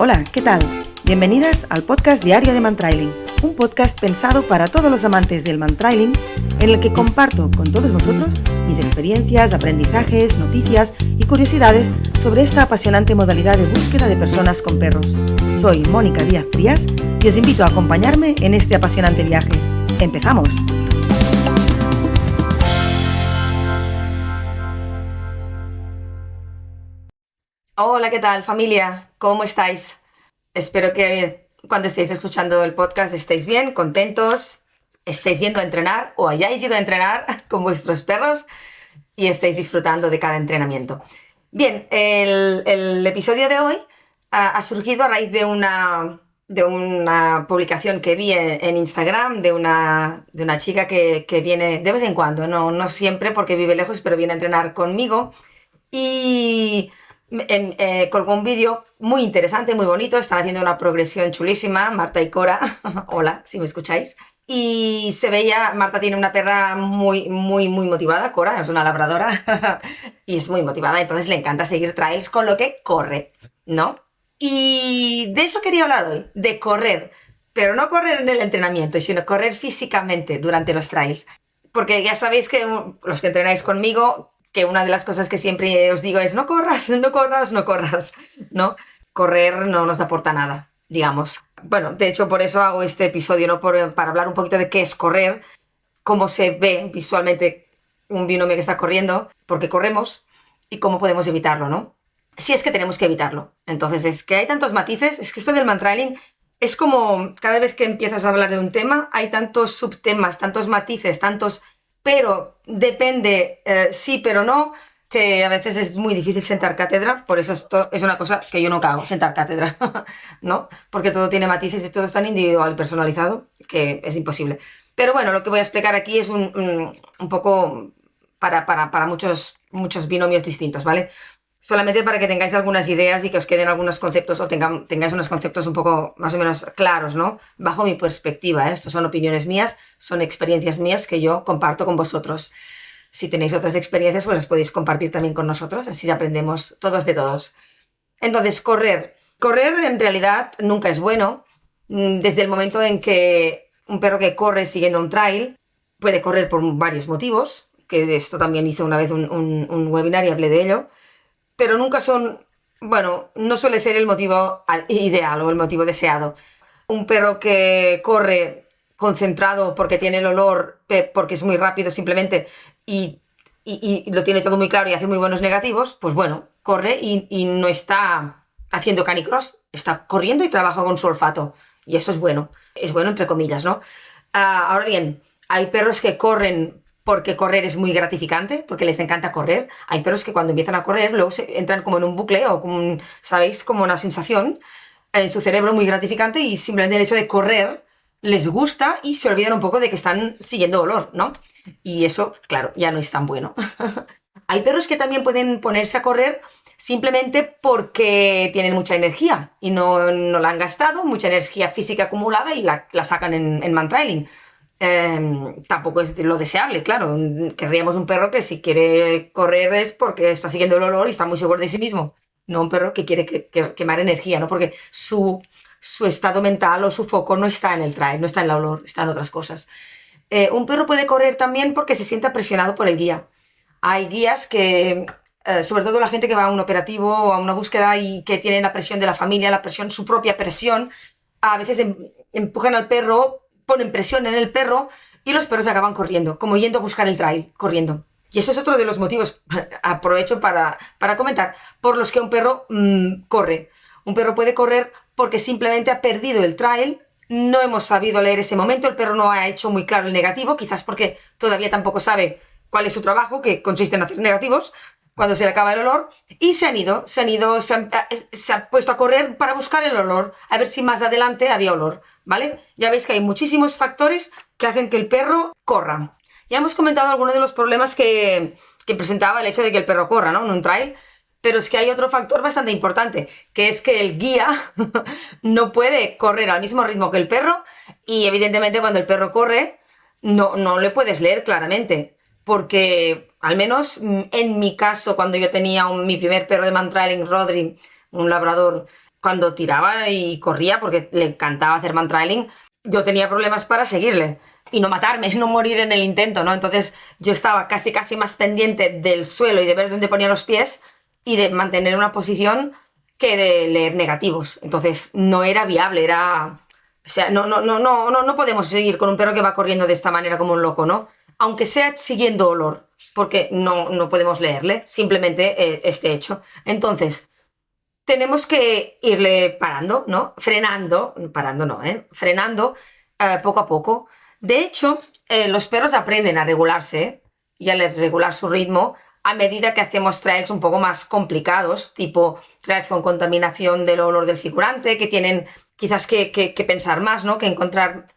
Hola, ¿qué tal? Bienvenidas al podcast diario de Mantrailing, un podcast pensado para todos los amantes del mantrailing, en el que comparto con todos vosotros mis experiencias, aprendizajes, noticias y curiosidades sobre esta apasionante modalidad de búsqueda de personas con perros. Soy Mónica Díaz Trías y os invito a acompañarme en este apasionante viaje. ¡Empezamos! Hola, ¿qué tal, familia? ¿Cómo estáis? Espero que cuando estéis escuchando el podcast estéis bien, contentos, estéis yendo a entrenar o hayáis ido a entrenar con vuestros perros y estéis disfrutando de cada entrenamiento. Bien, el episodio de hoy ha surgido a raíz de una publicación que vi en Instagram de una chica que viene de vez en cuando, no siempre porque vive lejos, pero viene a entrenar conmigo y colgó un vídeo muy interesante, muy bonito. Están haciendo una progresión chulísima, Marta y Cora. Hola, si me escucháis. Y se veía, Marta tiene una perra muy motivada, Cora es una labradora y es muy motivada, entonces le encanta seguir trails con lo que corre, ¿no? Y de eso quería hablar hoy, de correr, pero no correr en el entrenamiento, sino correr físicamente durante los trails. Porque ya sabéis que los que entrenáis conmigo, que una de las cosas que siempre os digo es no corras, no corras, no corras, ¿no? Correr no nos aporta nada, digamos. Bueno, de hecho por eso hago este episodio, ¿no? Para hablar un poquito de qué es correr, cómo se ve visualmente un binomio que está corriendo, por qué corremos y cómo podemos evitarlo, ¿no? Si es que tenemos que evitarlo. Entonces es que hay tantos matices, es que esto del mantrailing es como cada vez que empiezas a hablar de un tema hay tantos subtemas, tantos matices, tantos pero depende, sí pero no, que a veces es muy difícil sentar cátedra. Por eso esto es una cosa que yo no cago, sentar cátedra, ¿no? Porque todo tiene matices y todo es tan individual y personalizado que es imposible. Pero bueno, lo que voy a explicar aquí es un poco para muchos binomios distintos, ¿vale? Solamente para que tengáis algunas ideas y que os queden algunos conceptos o tengáis unos conceptos un poco más o menos claros, ¿no? Bajo mi perspectiva, ¿eh? Estos son opiniones mías, son experiencias mías que yo comparto con vosotros. Si tenéis otras experiencias, pues las podéis compartir también con nosotros, así aprendemos todos de todos. Entonces, correr. Correr en realidad nunca es bueno. Desde el momento en que un perro que corre siguiendo un trail puede correr por varios motivos, que de esto también hice una vez un webinar y hablé de ello. Pero nunca son, bueno, no suele ser el motivo ideal o el motivo deseado. Un perro que corre concentrado porque tiene el olor, porque es muy rápido simplemente y lo tiene todo muy claro y hace muy buenos negativos, pues bueno, corre y no está haciendo canicross, está corriendo y trabaja con su olfato. Y eso es bueno entre comillas, ¿no? Ahora bien, hay perros que corren porque correr es muy gratificante, porque les encanta correr. Hay perros que cuando empiezan a correr luego entran como en un bucle o como ¿sabéis? Como una sensación en su cerebro muy gratificante y simplemente el hecho de correr les gusta y se olvidan un poco de que están siguiendo olor, ¿no? Y eso, claro, ya no es tan bueno. Hay perros que también pueden ponerse a correr simplemente porque tienen mucha energía y no la han gastado, mucha energía física acumulada y la sacan en mantrailing. Tampoco es lo deseable, claro. Querríamos un perro que si quiere correr es porque está siguiendo el olor y está muy seguro de sí mismo. No un perro que quiere quemar energía, ¿no? Porque su estado mental o su foco no está en el trail, no está en el olor, está en otras cosas. Un perro puede correr también porque se sienta presionado por el guía. Hay guías que, sobre todo la gente que va a un operativo o a una búsqueda y que tienen la presión de la familia, la presión, su propia presión, a veces empujan al perro, ponen presión en el perro y los perros acaban corriendo, como yendo a buscar el trail, corriendo. Y eso es otro de los motivos, aprovecho para comentar, por los que un perro corre. Un perro puede correr porque simplemente ha perdido el trail, no hemos sabido leer ese momento, el perro no ha hecho muy claro el negativo, quizás porque todavía tampoco sabe cuál es su trabajo, que consiste en hacer negativos, cuando se le acaba el olor, y se ha puesto a correr para buscar el olor, a ver si más adelante había olor, ¿vale? Ya veis que hay muchísimos factores que hacen que el perro corra. Ya hemos comentado algunos de los problemas que presentaba el hecho de que el perro corra, ¿no? En un trail, pero es que hay otro factor bastante importante, que es que el guía no puede correr al mismo ritmo que el perro y evidentemente cuando el perro corre no le puedes leer claramente. Porque, al menos en mi caso, cuando yo tenía mi primer perro de mantrailing, Rodri, un labrador, cuando tiraba y corría, porque le encantaba hacer mantrailing, yo tenía problemas para seguirle y no matarme, no morir en el intento, ¿no? Entonces yo estaba casi más pendiente del suelo y de ver dónde ponía los pies y de mantener una posición que de leer negativos. Entonces no era viable, era... O sea, no podemos seguir con un perro que va corriendo de esta manera como un loco, ¿no? Aunque sea siguiendo olor, porque no podemos leerle, simplemente este hecho. Entonces, tenemos que irle parando, ¿no? Frenando, parando no, ¿eh? Frenando poco a poco. De hecho, los perros aprenden a regularse y a regular su ritmo a medida que hacemos trails un poco más complicados, tipo trails con contaminación del olor del figurante, que tienen quizás que pensar más, ¿no? Que encontrar,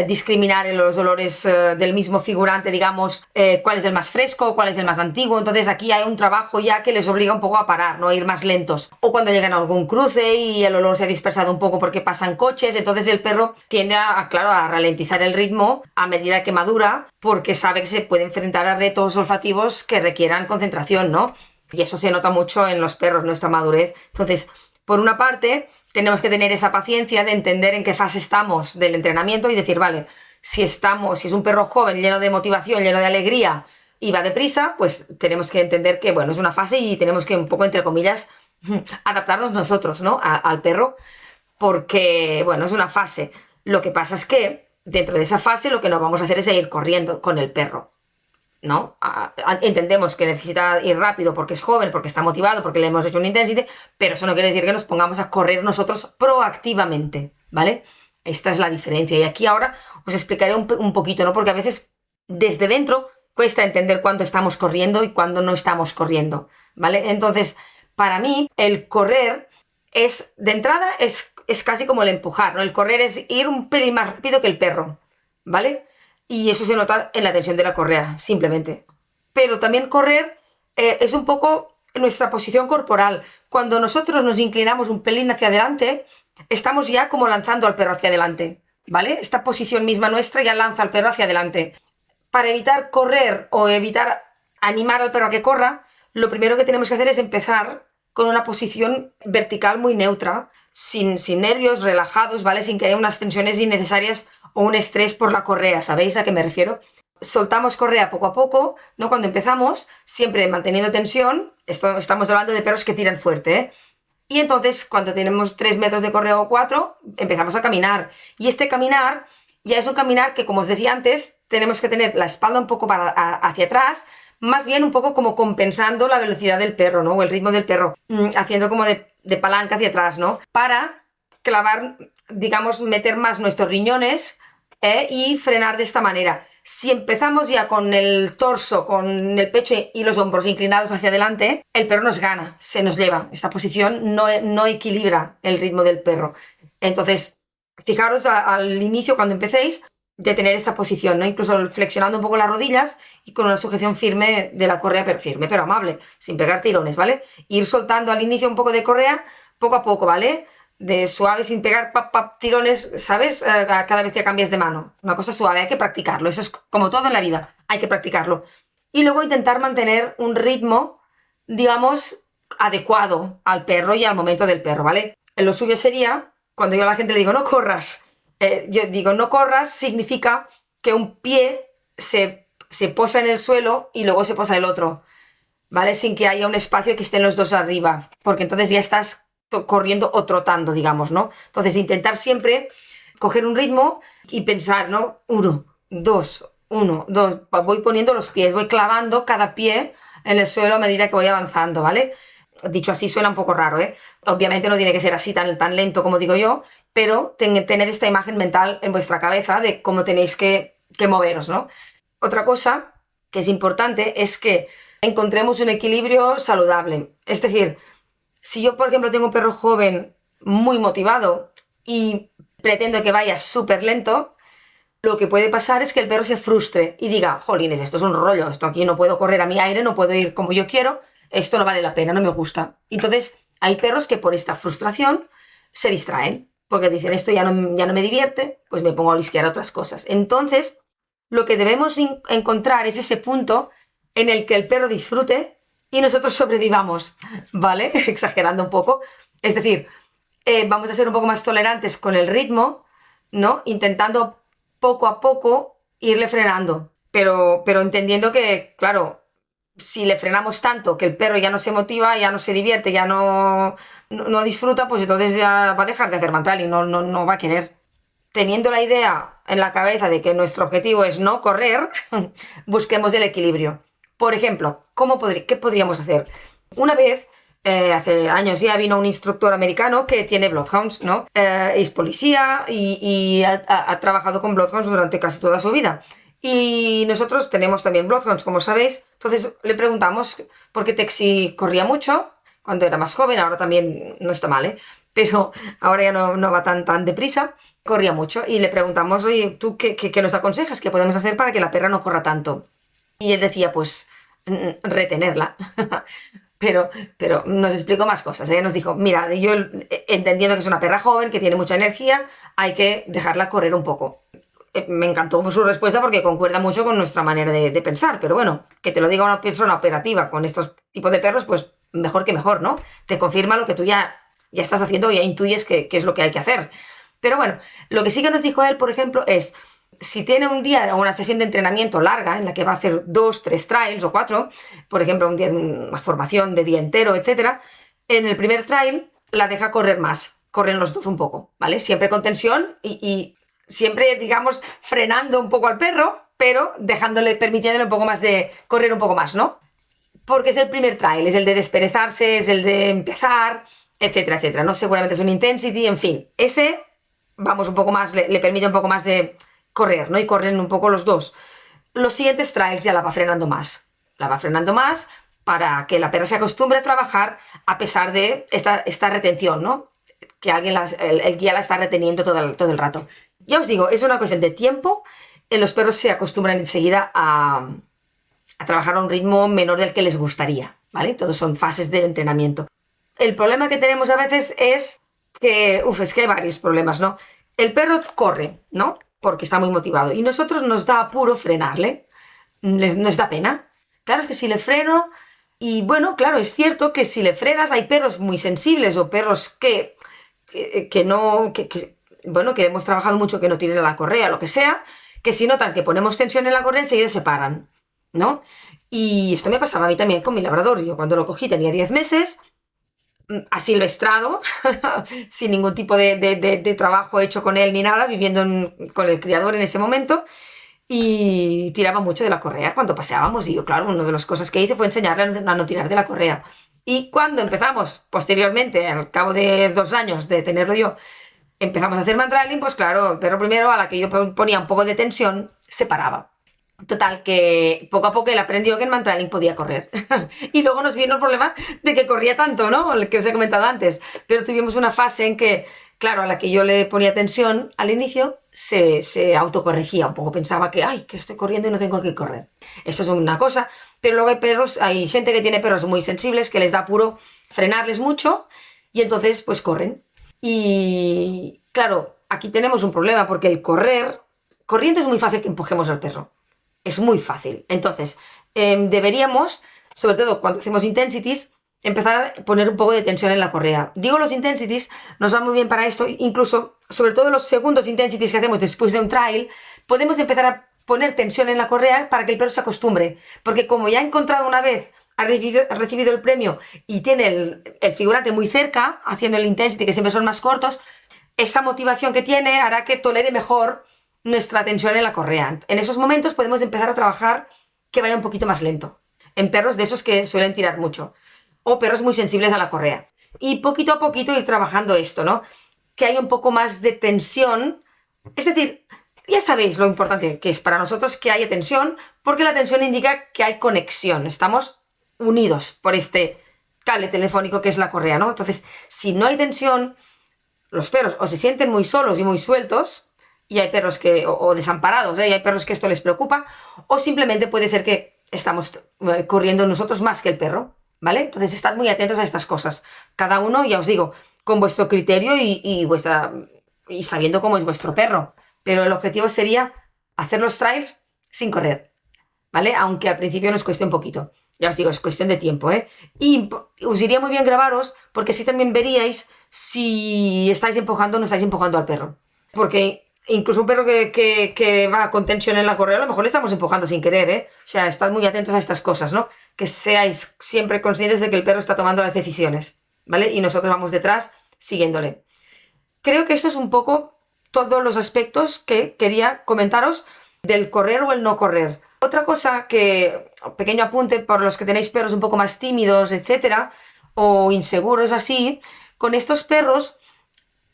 discriminar en los olores del mismo figurante, digamos, cuál es el más fresco, cuál es el más antiguo. Entonces aquí hay un trabajo ya que les obliga un poco a parar, ¿no? A ir más lentos. O cuando llegan a algún cruce y el olor se ha dispersado un poco porque pasan coches, entonces el perro tiende claro, a ralentizar el ritmo a medida que madura, porque sabe que se puede enfrentar a retos olfativos que requieran concentración, ¿no? Y eso se nota mucho en los perros, nuestra madurez. Entonces, por una parte, tenemos que tener esa paciencia de entender en qué fase estamos del entrenamiento y decir, vale, si es un perro joven, lleno de motivación, lleno de alegría y va deprisa, pues tenemos que entender que, bueno, es una fase y tenemos que un poco, entre comillas, adaptarnos nosotros, ¿no? Al perro, porque, bueno, es una fase. Lo que pasa es que dentro de esa fase lo que no vamos a hacer es ir corriendo con el perro, ¿no? Entendemos que necesita ir rápido porque es joven, porque está motivado, porque le hemos hecho un intensity, pero eso no quiere decir que nos pongamos a correr nosotros proactivamente, ¿vale? Esta es la diferencia. Y aquí ahora os explicaré un poquito, ¿no? Porque a veces desde dentro cuesta entender cuándo estamos corriendo y cuándo no estamos corriendo, ¿vale? Entonces, para mí, el correr de entrada, es casi como el empujar, ¿no? El correr es ir un pelín más rápido que el perro, ¿vale? Y eso se nota en la tensión de la correa, simplemente. Pero también correr es un poco nuestra posición corporal. Cuando nosotros nos inclinamos un pelín hacia adelante, estamos ya como lanzando al perro hacia adelante, ¿vale? Esta posición misma nuestra ya lanza al perro hacia adelante. Para evitar correr o evitar animar al perro a que corra, lo primero que tenemos que hacer es empezar con una posición vertical muy neutra, sin nervios, relajados, ¿vale? Sin que haya unas tensiones innecesarias o un estrés por la correa, ¿sabéis a qué me refiero? Soltamos correa poco a poco, ¿no? Cuando empezamos, siempre manteniendo tensión. Estamos hablando de perros que tiran fuerte, ¿eh? Y entonces, cuando tenemos 3 metros de correa o 4, empezamos a caminar. Y este caminar ya es un caminar que, como os decía antes, tenemos que tener la espalda un poco hacia atrás, más bien un poco como compensando la velocidad del perro, ¿no? O el ritmo del perro, haciendo como de palanca hacia atrás, ¿no? Para clavar, digamos, meter más nuestros riñones y frenar de esta manera. Si empezamos ya con el torso, con el pecho y los hombros inclinados hacia adelante, el perro nos gana, se nos lleva. Esta posición no equilibra el ritmo del perro. Entonces, fijaros al inicio, cuando empecéis, de tener esta posición, ¿no? Incluso flexionando un poco las rodillas y con una sujeción firme de la correa, pero firme, pero amable, sin pegar tirones, ¿vale? Ir soltando al inicio un poco de correa, poco a poco, ¿vale? De suave, sin pegar tirones, ¿sabes? Cada vez que cambies de mano. Una cosa suave, hay que practicarlo. Eso es como todo en la vida, hay que practicarlo. Y luego intentar mantener un ritmo, digamos, adecuado al perro y al momento del perro, ¿vale? Lo suyo sería, cuando yo a la gente le digo, no corras, yo digo, no corras, significa que un pie se posa en el suelo y luego se posa el otro, ¿vale? Sin que haya un espacio que estén los dos arriba, porque entonces ya estás corriendo o trotando, digamos, ¿no? Entonces intentar siempre coger un ritmo y pensar, ¿no? 1, 2, 1, 2, voy poniendo los pies, voy clavando cada pie en el suelo a medida que voy avanzando, ¿vale? Dicho así suena un poco raro, ¿eh? Obviamente no tiene que ser así tan lento como digo yo, pero tened esta imagen mental en vuestra cabeza de cómo tenéis que moveros, ¿no? Otra cosa que es importante es que encontremos un equilibrio saludable. Es decir, si yo, por ejemplo, tengo un perro joven muy motivado y pretendo que vaya súper lento, lo que puede pasar es que el perro se frustre y diga, jolines, esto es un rollo, esto aquí no puedo correr a mi aire, no puedo ir como yo quiero, esto no vale la pena, no me gusta. Entonces, hay perros que por esta frustración se distraen, porque dicen, esto ya no me divierte, pues me pongo a olisquear otras cosas. Entonces, lo que debemos encontrar es ese punto en el que el perro disfrute y nosotros sobrevivamos, ¿vale? Exagerando un poco. Es decir, vamos a ser un poco más tolerantes con el ritmo, ¿no? Intentando poco a poco irle frenando, pero entendiendo que, claro, si le frenamos tanto que el perro ya no se motiva, ya no se divierte, ya no disfruta, pues entonces ya va a dejar de hacer mantrail y no va a querer. Teniendo la idea en la cabeza de que nuestro objetivo es no correr, busquemos el equilibrio. Por ejemplo, ¿qué podríamos hacer? Una vez, hace años ya, vino un instructor americano que tiene Bloodhounds, ¿no? Es policía y ha trabajado con Bloodhounds durante casi toda su vida. Y nosotros tenemos también Bloodhounds, como sabéis. Entonces le preguntamos, porque Texi corría mucho cuando era más joven, ahora también no está mal, ¿eh? Pero ahora ya no va tan deprisa, corría mucho. Y le preguntamos, oye, ¿tú qué nos aconsejas? ¿Qué podemos hacer para que la perra no corra tanto? Y él decía, pues, retenerla. Pero nos explicó más cosas. Ella nos dijo, mira, yo entendiendo que es una perra joven, que tiene mucha energía, hay que dejarla correr un poco. Me encantó su respuesta porque concuerda mucho con nuestra manera de pensar, pero bueno, que te lo diga una persona operativa con estos tipos de perros, pues mejor que mejor, ¿no? Te confirma lo que tú ya estás haciendo, ya intuyes que es lo que hay que hacer. Pero bueno, lo que sí que nos dijo él, por ejemplo, es, si tiene un día o una sesión de entrenamiento larga, en la que va a hacer 2, 3 trials o 4, por ejemplo, un día, una formación de día entero, etcétera, en el primer trial la deja correr más, corren los dos un poco, ¿vale? Siempre con tensión y siempre, digamos, frenando un poco al perro, pero permitiéndole un poco más de correr un poco más, ¿no? Porque es el primer trial, es el de desperezarse, es el de empezar, etcétera, etcétera, ¿no? Seguramente es un intensity, en fin. Ese, vamos, un poco más, le permite un poco más de correr, ¿no? Y corren un poco los dos. Los siguientes trials ya la va frenando más. La va frenando más para que la perra se acostumbre a trabajar a pesar de esta retención, ¿no? Que el guía la está reteniendo todo el rato. Ya os digo, es una cuestión de tiempo. Los perros se acostumbran enseguida a trabajar a un ritmo menor del que les gustaría, ¿vale? Todos son fases del entrenamiento. El problema que tenemos a veces es que, es que hay varios problemas, ¿no? El perro corre, ¿no? Porque está muy motivado. Y nosotros nos da apuro frenarle. Nos da pena. Claro, es que si le freno... Y bueno, claro, es cierto que si le frenas hay perros muy sensibles o perros que bueno, que hemos trabajado mucho, que no tienen la correa, lo que sea, que si notan que ponemos tensión en la correa enseguida se paran, ¿no? Y esto me pasaba a mí también con mi labrador. Yo cuando lo cogí tenía 10 meses, asilvestrado, sin ningún tipo de trabajo hecho con él ni nada, viviendo con el criador en ese momento, y tiraba mucho de la correa cuando paseábamos. Y yo, claro, una de las cosas que hice fue enseñarle a no tirar de la correa. Y cuando empezamos, posteriormente, al cabo de 2 años de tenerlo yo, empezamos a hacer mantrailing, pues claro, pero primero a la que yo ponía un poco de tensión, se paraba. Total, que poco a poco él aprendió que en mantrailing podía correr. Y luego nos vino el problema de que corría tanto, ¿no? El que os he comentado antes. Pero tuvimos una fase en que, claro, a la que yo le ponía tensión al inicio, se autocorregía un poco. Pensaba que, ay, que estoy corriendo y no tengo que correr. Eso es una cosa. Pero luego hay gente que tiene perros muy sensibles que les da apuro frenarles mucho y entonces pues corren. Y claro, aquí tenemos un problema porque corriendo es muy fácil que empujemos al perro. Es muy fácil. Entonces, deberíamos, sobre todo cuando hacemos intensities, empezar a poner un poco de tensión en la correa. Digo, los intensities nos van muy bien para esto, incluso, sobre todo los segundos intensities que hacemos después de un trial, podemos empezar a poner tensión en la correa para que el perro se acostumbre. Porque como ya ha encontrado una vez, ha recibido el premio y tiene el figurante muy cerca, haciendo el intensity, que siempre son más cortos, esa motivación que tiene hará que tolere mejor nuestra tensión en la correa. En esos momentos podemos empezar a trabajar que vaya un poquito más lento. En perros de esos que suelen tirar mucho. O perros muy sensibles a la correa. Y poquito a poquito ir trabajando esto, ¿no? Que haya un poco más de tensión. Es decir, ya sabéis lo importante que es para nosotros que haya tensión, porque la tensión indica que hay conexión. Estamos unidos por este cable telefónico que es la correa, ¿no? Entonces, si no hay tensión, los perros o se sienten muy solos y muy sueltos, y hay perros o desamparados, y hay perros que esto les preocupa, o simplemente puede ser que estamos corriendo nosotros más que el perro, ¿vale? Entonces estad muy atentos a estas cosas. Cada uno, ya os digo, con vuestro criterio y sabiendo cómo es vuestro perro. Pero el objetivo sería hacer los trials sin correr, ¿vale? Aunque al principio nos cueste un poquito. Ya os digo, es cuestión de tiempo, ¿eh? Y os iría muy bien grabaros, porque así también veríais si estáis empujando o no estáis empujando al perro. Porque incluso un perro que va con tensión en la correa, a lo mejor le estamos empujando sin querer, ¿eh? O sea, estad muy atentos a estas cosas, ¿no? Que seáis siempre conscientes de que el perro está tomando las decisiones, ¿vale? Y nosotros vamos detrás siguiéndole. Creo que esto es un poco todos los aspectos que quería comentaros del correr o el no correr. Otra cosa que, pequeño apunte por los que tenéis perros un poco más tímidos, etcétera, o inseguros así, con estos perros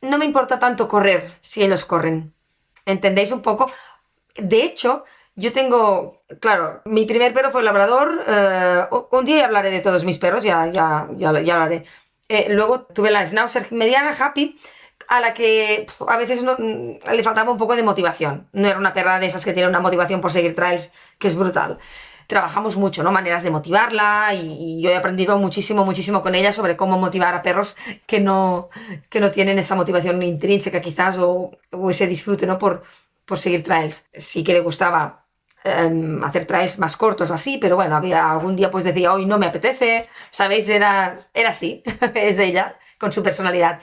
no me importa tanto correr si ellos corren. ¿Entendéis un poco? De hecho, yo tengo, claro, mi primer perro fue el labrador. Un día ya hablaré de todos mis perros, ya lo haré. Luego tuve la Schnauzer mediana, Happy, a la que a veces le faltaba un poco de motivación. No era una perra de esas que tiene una motivación por seguir trails, que es brutal. Trabajamos mucho, ¿no? Maneras de motivarla y yo he aprendido muchísimo, muchísimo con ella sobre cómo motivar a perros que no tienen esa motivación intrínseca quizás o ese disfrute, ¿no? Por seguir trails. Sí que le gustaba hacer trails más cortos o así, pero bueno, había algún día pues decía, hoy no me apetece, ¿sabéis? Era así, es ella, con su personalidad.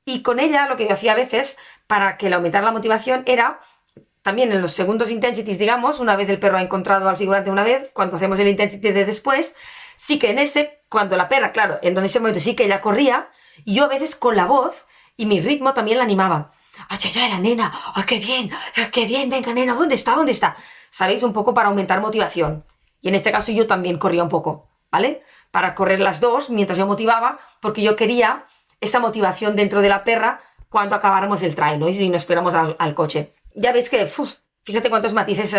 Y con ella lo que yo hacía a veces para que le aumentara la motivación era también en los segundos intensities, digamos, una vez el perro ha encontrado al figurante una vez, cuando hacemos el intensity de después, sí que en ese, cuando la perra, claro, en ese momento sí que ella corría, y yo a veces con la voz y mi ritmo también la animaba. ¡Ay, ay, ay, la nena! ¡Ay, qué bien! Venga, nena, ¿dónde está? ¿Dónde está? ¿Sabéis? Un poco para aumentar motivación. Y en este caso yo también corría un poco, ¿vale? Para correr las dos mientras yo motivaba, porque yo quería esa motivación dentro de la perra cuando acabáramos el trail, ¿no? Y nos fuéramos al coche. Ya veis que, fíjate cuántos matices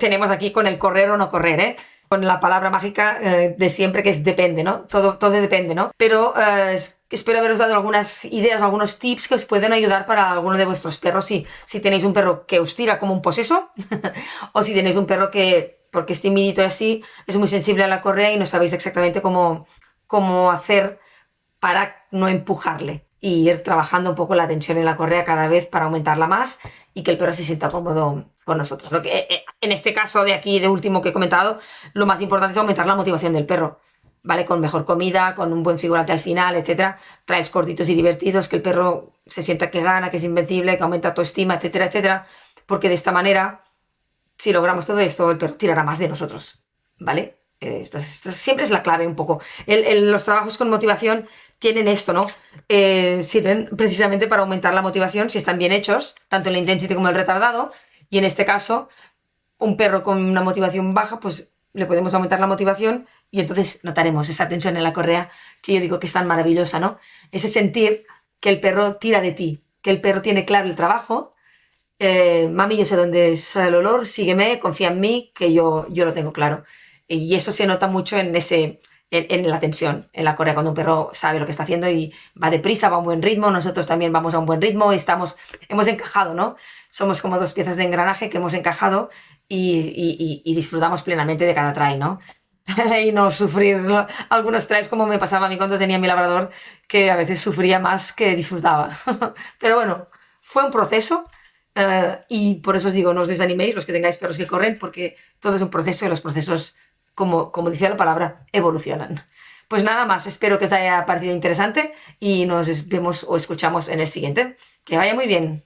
tenemos aquí con el correr o no correr, ¿eh? Con la palabra mágica de siempre que es depende, ¿no? Todo depende, ¿no? Pero espero haberos dado algunas ideas, algunos tips que os pueden ayudar para alguno de vuestros perros. Si tenéis un perro que os tira como un poseso o si tenéis un perro que, porque es timidito y así, es muy sensible a la correa y no sabéis exactamente cómo hacer para no empujarle y ir trabajando un poco la tensión en la correa cada vez para aumentarla más y que el perro se sienta cómodo con nosotros. Lo que, en este caso de aquí, de último que he comentado, lo más importante es aumentar la motivación del perro, ¿vale? Con mejor comida, con un buen figurante al final, etcétera. Trails cortitos y divertidos, que el perro se sienta que gana, que es invencible, que aumenta autoestima, etcétera, etcétera. Porque de esta manera, si logramos todo esto, el perro tirará más de nosotros, ¿vale? Esta siempre es la clave un poco. Los trabajos con motivación tienen esto, ¿no? Sirven precisamente para aumentar la motivación si están bien hechos, tanto el intensity como el retardado, y en este caso, un perro con una motivación baja, pues le podemos aumentar la motivación y entonces notaremos esa tensión en la correa que yo digo que es tan maravillosa, ¿no? Ese sentir que el perro tira de ti, que el perro tiene claro el trabajo, mami, yo sé dónde sale el olor, sígueme, confía en mí, que yo lo tengo claro. Y eso se nota mucho en la tensión, en la correa, cuando un perro sabe lo que está haciendo y va deprisa, va a un buen ritmo, nosotros también vamos a un buen ritmo, hemos encajado, ¿no? Somos como dos piezas de engranaje que hemos encajado y disfrutamos plenamente de cada try, ¿no? Y no sufrir algunos tries como me pasaba a mí cuando tenía mi labrador, que a veces sufría más que disfrutaba. Pero bueno, fue un proceso. Y por eso os digo, no os desaniméis los que tengáis perros que corren, porque todo es un proceso y los procesos, como dice la palabra, evolucionan. Pues nada más, espero que os haya parecido interesante y nos vemos o escuchamos en el siguiente. Que vaya muy bien.